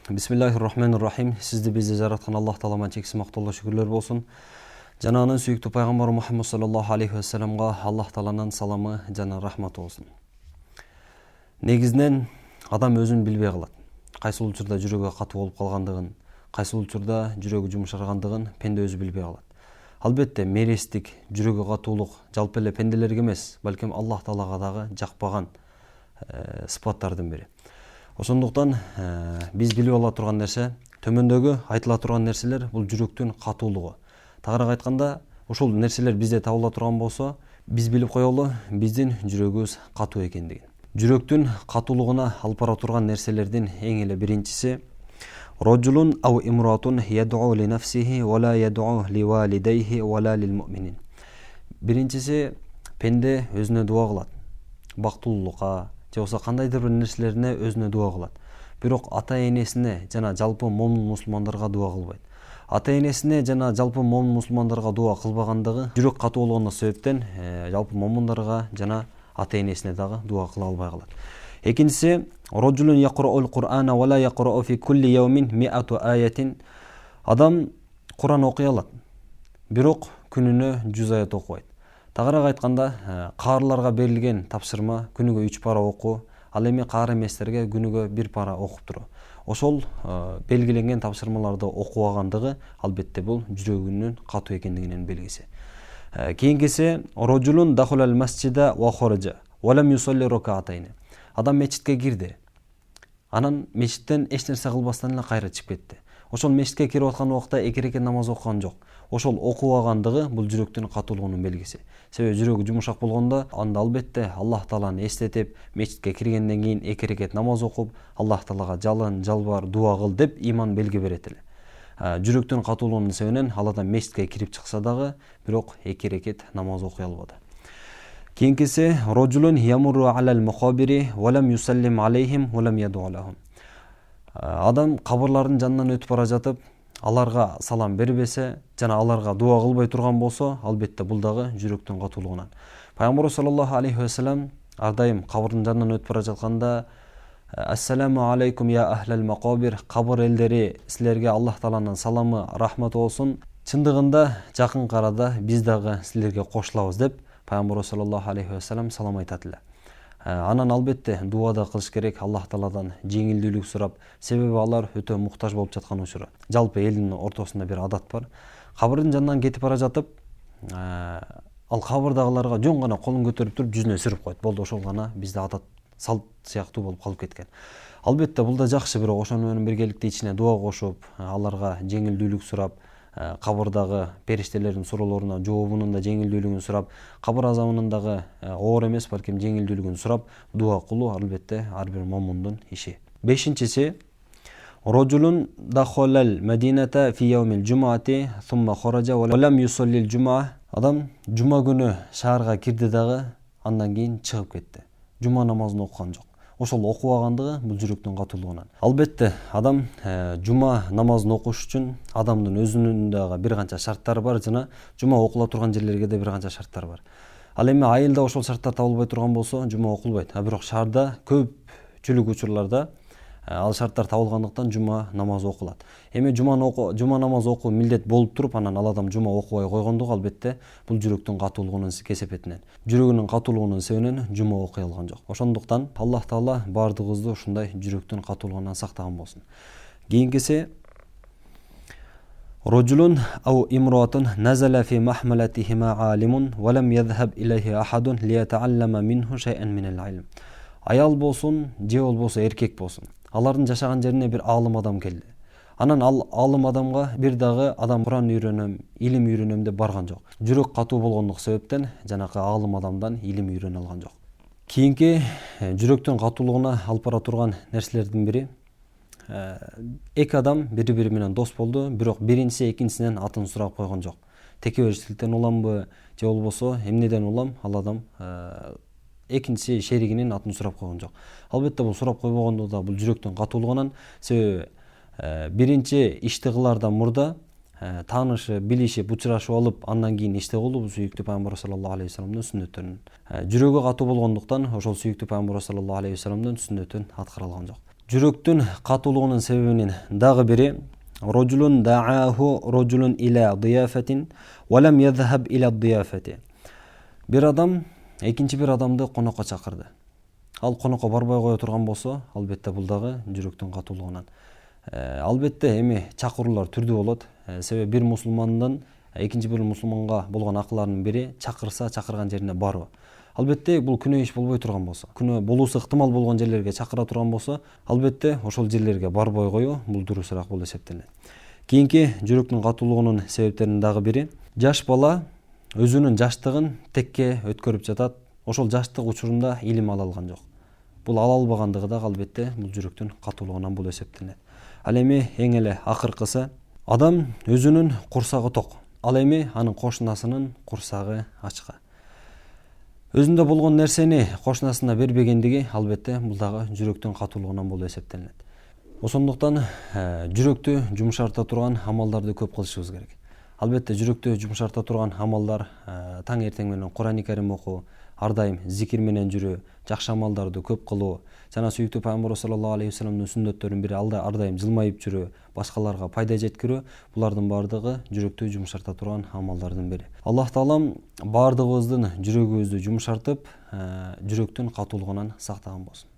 Бисмиллахир-рахманир-рахим. Сизди бизди жараткан Аллах Таалама чексиз мактоолор шүгүрлөр болсун. Жана анын сүйүктүү пайгамбары Мухаммад саллаллаху алейхи ва салламга Аллах Тааланын саламы жана рахматы болсун. Негизинен адам өзүн билбей калат. Кайсыл учурда жүрөгү катуу болуп калгандыгын, кайсыл учурда жүрөгү жумшаргандыгын пенде өзү билбей калат. Албетте мерестик, жүрөгү катуулук жалпы эле пенделерге эмес, балким Аллах Таалага дагы жакпаган сыпаттардын бири. Ошондуктан биз билип ала турган нерсе, төмөндөгү айтыла турган нерселер бул жүрөктүн катуулугу. Тагыраак айтканда, ушул нерселер бизде табыла турган болсо, биз билип коелу биздин жүрөгүбүз катуу экендигин. Жүрөктүн катуулугуна алып бара турган нерселердин эң эле биринчиси Роджулун ау имратун яд'у ли нафсихи ва ла яд'у ли валидейхи ва ла лил муъминин. Биринчиси пенде өзүнө дуа кылат. Бактылуулукка, же болбосо кандайдыр бир нерселерине өзүнө дуа кылат. Бирок ата-энесине жана жалпы момун мусулмандарга дуа кылбайт. Ата-энесине жана жалпы момун мусулмандарга дуа кылбагандыгы жүрөк катуулугуна себептен жалпы момундарга жана ата-энесине дагы дуа кыла албай калат. Экинчиси Роджулун яқраул Кур'ана ва ла яқрау фи кулли яумин миату аятин. Адам Кур'ан окуй алат. Бирок күнүнө 100 аят окубайт. Тагыраак айтканда, каарларга берилген тапшырма күнүгө 3 пара окуу, ал эми каар эместерге күнүгө 1 пара окуп туруу. Ошол белгиленген тапшырмаларды окубагандыгы албетте бул жүрөгүнүн катуу экендигинин белгиси. Кийинкиси Роджулун дахулал масжида ва хараджа ва лам юсалли ракатайни. Адам мечитке кирди. Анан мечиттен эч нерсе кылбастан эле кайра чыгып кетти. Ошол мечитке кирип аткан убакта 2 рекет намаз окуган жок. Ошол окубагандыгы бул жүрөктүн катуулугунун белгиси. Себеби жүрөгү жумшак болгондо анда албетте Аллах Тааланы эстетип, мечитке киргенден кийин 2 рекет намаз окуп, Аллах Таалага жалын, жалбар, дуа кыл деп иман белги берет эле. Жүрөктүн катуулугунун себебинен ал адам мечитке кирип чыкса дагы, бирок 2 рекет намаз окуй албады. Кийинкиси Роджулун ямуру алал мухабири ва лам юсаллим алейхим ва лам яду лахум. Адам кабырлардын жанынан өтүп бара жатып, аларга салам бербесе жана аларга дуа кылбай турган болсо, албетте бул дагы жүрөктүн катуулугунан. Пайгамбар саллаллаху алейхи ва саллям ар дайым кабырдын жанынан өтүп бара жатканда Ассаламу алейкум я ахлал мақабир, кабыр элдери, силерге Аллах Тааланын саламы, рахматы болсун. Чындыгында жакын карада биз дагы силерге кошулабыз деп Пайгамбар саллаллаху алейхи ва саллям салам айтат эле. Анан албетте дуада кылыш керек, Аллах Тааладан жеңилдүүлүк сурап, себеби алар өтө муктаж болуп жаткан учуру. Жалпы элдин ортосунда бир адат бар. Кабырдын жанынан кетип бара жатып, ал кабырдагыларга жөн гана колун көтөрүп туруп жүзүнө сүрүп койт. Болду, ошол гана бизде адат салт сыяктуу болуп калып кеткен. Албетте бул да жакшы, бирок ошону менен биргеликте ичине дуа кошуп, аларга жеңилдүүлүк сурап, кабырдагы периштелердин суроолоруна жообунун да жеңилдүүлүгүн сурап, кабыр азабынын дагы оор эмес, балким жеңилдүүлүгүн сурап, дуа кылуу албетте ар бир момундун иши. Бешинчиси Роджулун дахалал Мадината фи яумил жумати сумма хараджа ва лам юсаллил жума. Адам жума күнү шаарга кирди дагы, андан кийин чыгып кетти. Жума намазын окуган жок. Ошол окубагандыгы бул жүрөктүн катуулугунан. Албетте адам жума намазын окуш үчүн адамдын өзүнүн дагы бир канча шарттары бар жана жума окула турган жерлерге да бир канча шарттар бар. Ал эми айылда ошол шарттар табылбай турган болсо жума окулбайт. Бирок шаарда көпчүлүк учурларда ал шарттар табылгандыктан жума намазы окулат. Эми жума намазы окуу милдет болуп туруп, анан ал адам жума окубай койгондугу албетте бул жүрөктүн катуулугунун кесепетинен. Жүрөгүнүн катуулугунун себебинен жума окуй алган жок. Ошондуктан Аллах Таала бардыгыбызды ушундай жүрөктүн катуулугунан сактаган болсун. Кийинкиси Роджулун ау имратун назала фи махмалатихима алимун ва лам ядхаб илейхи ахадун лиятааллама минху шай'ан минал илм. Аял болсун, же болбосо эркек болсун, алардын жашаган жерине бир алым адам келди. Анан ал алым адамга бир дагы адам Кур'ан үйрөнөм, илим үйрөнөм деп барган жок. Жүрөк катуу болгондук себептен жанакы алым адамдан илим үйрөнө алган жок. Кийинки жүрөктүн катуулугуна алып бара турган нерселердин бири эки адам бири-бири менен дос болду, бирок биринчиси экинчисинен атын сурап койгон жок. Текеберчиликтен уламбы, же болбосо эмнеден улам, ал адам экинчи шеригинин атын сурап койгон жок. Албетте бул сурап койбогондугу да бул жүрөктүн катуулугунан, себеби биринчи ишти кылаардан мурда таанышып, билишип, учурашып алып, андан кийин ишти кылуу бул сүйүктүү Пайгамбар саллаллаху алейхи ва салламдын сүннөттөрүнүн. Жүрөгү катуу болгондуктан ошол сүйүктүү Пайгамбар саллаллаху алейхи ва салламдын сүннөтүн аткара алган жок. Жүрөктүн катуулугунун себебинин дагы бири рожулун дааху рожулун иля дияфатин ва лам yazhab иля дияфати. Бир адам экинчи бир адамды конокко чакырды. Ал конокко барбай кое турган болсо, албетте бул дагы жүрөктүн катуулугунан. Албетте эми чакыруулар түрдүү болот. Себеби бир мусулмандан экинчи бир мусулманга болгон акыларынын бири чакырса чакырган жерине баруу. Албетте бул күнөө иш болбой турган болсо, күнөө болуусу ыктымал болгон жерлерге чакыра турган болсо, албетте ошол жерлерге барбай коюу бул дурусураак болуп эсептелет. Кийинки жүрөктүн катуулугунун себептеринин дагы бири жаш бала өзүнүн жаштыгын текке өткөрүп жатат. Ошол жаштык учурунда илим ала алган жок. Бул ала албагандыгы дагы албетте бул жүрөктүн катуулугунан болуп эсептелет. Ал эми эң эле акыркысы адам өзүнүн курсагы ток. Ал эми анын кошунасынын курсагы ачка. Өзүндө болгон нерсени кошунасына бербегендиги албетте бул дагы жүрөктүн катуулугунан болуп эсептелет. Ошондуктан жүрөктү жумшарта турган амалдарды көп кылышыбыз керек. Албетте жүрөктү жумшарта турган амалдар таң эртең менен Кур'ан-ы Карим окуу, ар дайым зикир менен жүрүү, жакшы амалдарды көп кылуу, жана сүйүктүү пайгамбарыбыз саллаллаху алейхи вассаламдын сүннөттөрүнүн бири ар дайым жылмайып жүрүү, башкаларга пайда жеткирүү, булардын баардыгы жүрөктү жумшарта турган амалдардын бири. Аллах таалам баардыгыбыздын жүрөгүбүздү жумшартып, жүрөктүн катуулугунан сактаган болсун.